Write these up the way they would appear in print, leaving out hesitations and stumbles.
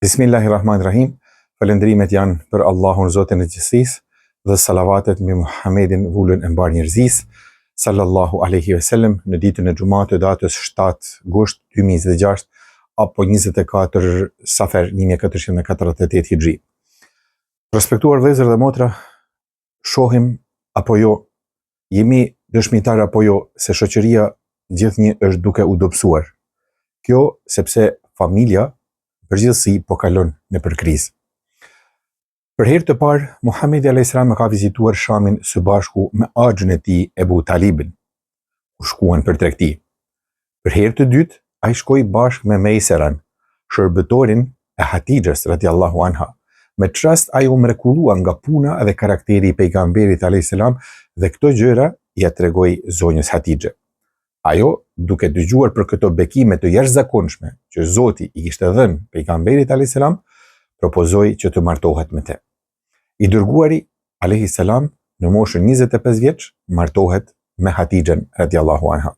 Bismillahirrahmanirrahim. Falëndrimet janë për Allahun Zotin e gjithësisë dhe salavatet me Muhammedin vullën e mbar njerëzisë sallallahu alaihi wasallam në ditën e xumat të datës 7 gusht 2026 apo 24 Safer 1448 Hijri. Respektuar vëllezër dhe motra, shohim apo jo, jemi dëshmitar apo jo se shoqëria gjithnjë është duke u dobësuar. Kjo sepse familja përgjithësi po kalon nëpër krizë. Për herë të parë, Muhamedi a.s. ka vizituar Shamin së bashku me axhën e tij Ebu Talibin, ku shkuan për tregti. Për herë të dytë, ai shkoi bashkë me Mejseran, shërbëtorin e Hatixhes radhiyallahu anha. Me çast ai u mrekullua nga puna dhe karakteri i pejgamberit a.s. dhe këto gjëra ja tregoi zonjës Hatixhe. Ajo, duke dëgjuar për këto bekime të jashtëzakonshme që Zoti i kishte dhënë pejgamberit a.s., propozoi që të martohet me të. I dërguari a.s. në moshën 25 vjeç martohet me Hatixhen radhiyallahu anha.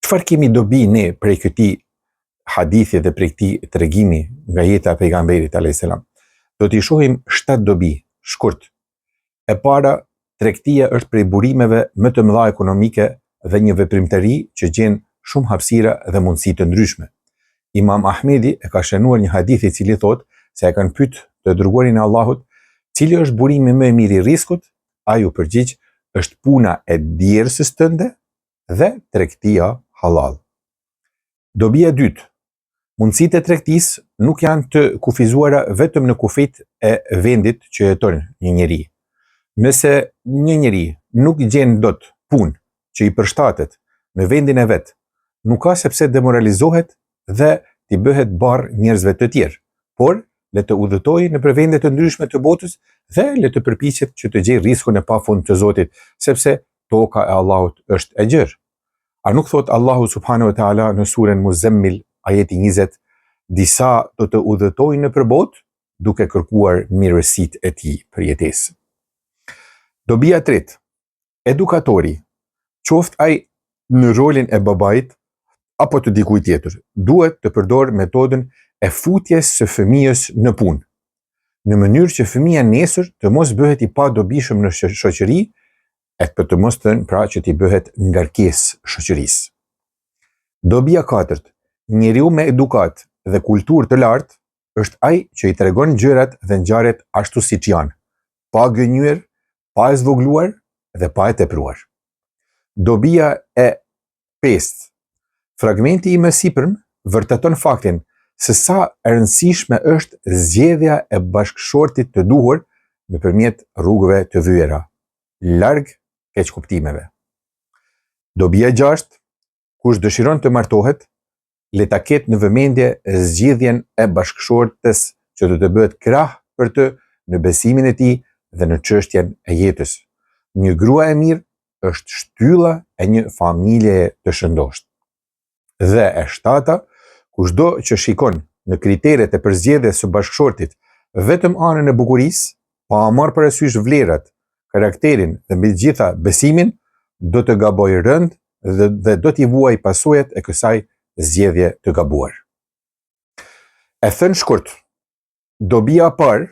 Çfarë kemi dobi ne prej këtij hadithi dhe prej këtij tregimi nga jeta e pejgamberit a.s.? Do t'i shohim 7 dobi, shkurt. E para, tregtia është prej burimeve më të mëdha ekonomike dhe një veprimtari që gjen shumë hapësira dhe mundësi të ndryshme. Imam Ahmedi e ka shënuar një hadith i cili thotë se e kanë pyet të dërguarin e Allahut, cili është burimi më i mirë i riskut, ai u përgjigj, është puna e djersës tënde dhe tregtia halal. Dobia e dytë, mundësitë e tregtisë nuk janë të kufizuara vetëm në kufit e vendit që jeton një njeri. Nëse një njeri nuk gjen dot punë që i përshtatet në vendin e vet, nuk ka sepse demoralizohet dhe t'i bëhet barr njerëzve të tjerë, por le të udhëtojë në vende të ndryshme të botës dhe le të përpiqet që të gjejë riskun e pafund të Zotit, sepse toka e Allahut është e gjerë. A nuk thot Allahu subhanahu wa taala në surën Muzammil ajeti 20, disa do të udhëtojnë nëpër botë duke kërkuar mirësitë e tij për jetesë. Dobia e tretë, edukatori, qoftë ai në rolin e babait apo të dikujt tjetër, duhet të përdor metodën e futjes së fëmijës në punë, në mënyrë që fëmia nesër të mos bëhet i padobishëm në shoqëri, e të mos thënë pra që t'i bëhet ngarkesë shoqërisë. Dobia e katërt, njeriu me edukat dhe kulturë të lartë është ai që i tregon gjërat dhe ngjarjet ashtu siç janë, pa gënjur, pa e zvogluar dhe pa e tepruar. Dobia e pestë, fragmenti i mësipërm vërteton faktin se sa e rëndësishme është zgjedhja e bashkëshortit të duhur nëpërmjet rrugëve të vyera, larg keqkuptimeve. Dobia e gjashtë, kush dëshiron të martohet, le ta ketë në vëmendje zgjidhjen e bashkëshortes që do të bëhet krah për të në besimin e tij dhe në çështjen e jetës. Një grua e mirë është shtylla e një familjeje të shëndoshtë. Dhe e shtata, kushdo që shikon në kriteret e përzgjedhjes së bashkëshortit vetëm anën e bukurisë, pa marrë parasysh vlerat, karakterin dhe mbi të gjitha besimin, do të gabojë rënd dhe do t'i vuajë pasojat e kësaj zgjedhje të gabuar. E thënë shkurt, dobia e parë,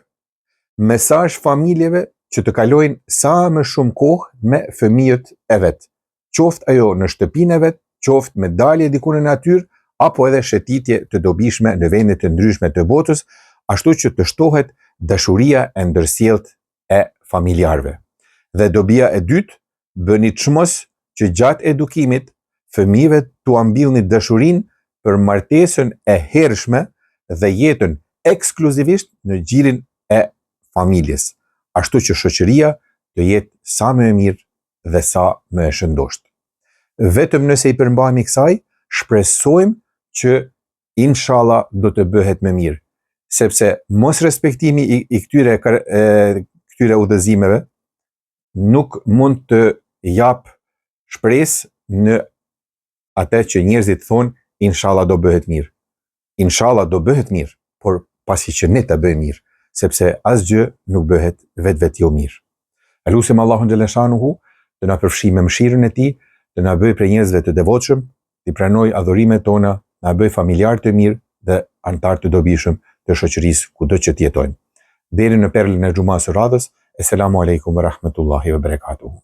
mesazh familjeve që të kalojnë sa më shumë kohë me fëmijët e vet, qoftë ajo në shtëpinë e vet, qoftë me dalje diku në natyrë, apo edhe shëtitje të dobishme në vende të ndryshme të botës, ashtu që të shtohet dashuria e ndërsjellët e familjarëve. Dhe dobia e dytë, bëni çmos që gjatë edukimit fëmijëve t'u ambillni dashurinë për martesën e hershme dhe jetën ekskluzivisht në gjirin e familjes, ashtu që shoqëria të jetë sa më e mirë dhe sa më e shëndoshtë. Vetëm nëse i përmbahemi kësaj, shpresojmë që inshallah do të bëhet më mirë, sepse mos respektimi i këtyre udhëzimeve nuk mund të jap shpresë në atë që njerëzit thonë inshallah do bëhet mirë. Inshallah do bëhet mirë, por pasi që ne ta bëjmë mirë, sepse asgjë nuk bëhet vetë jo mirë. Elusim Allahun xhela shanuhu të na përfshijë me mëshirën e tij, të na bëjë prej njerëzve të devotshëm, të pranoj adhurimet tona, na bëjë familjar të mirë dhe antar të dobishëm të shoqërisë kudo që të jetojmë. Deri në perlën e xumas së radhës, Esselamu alaikum wa rahmetullahi wa barakatuhu.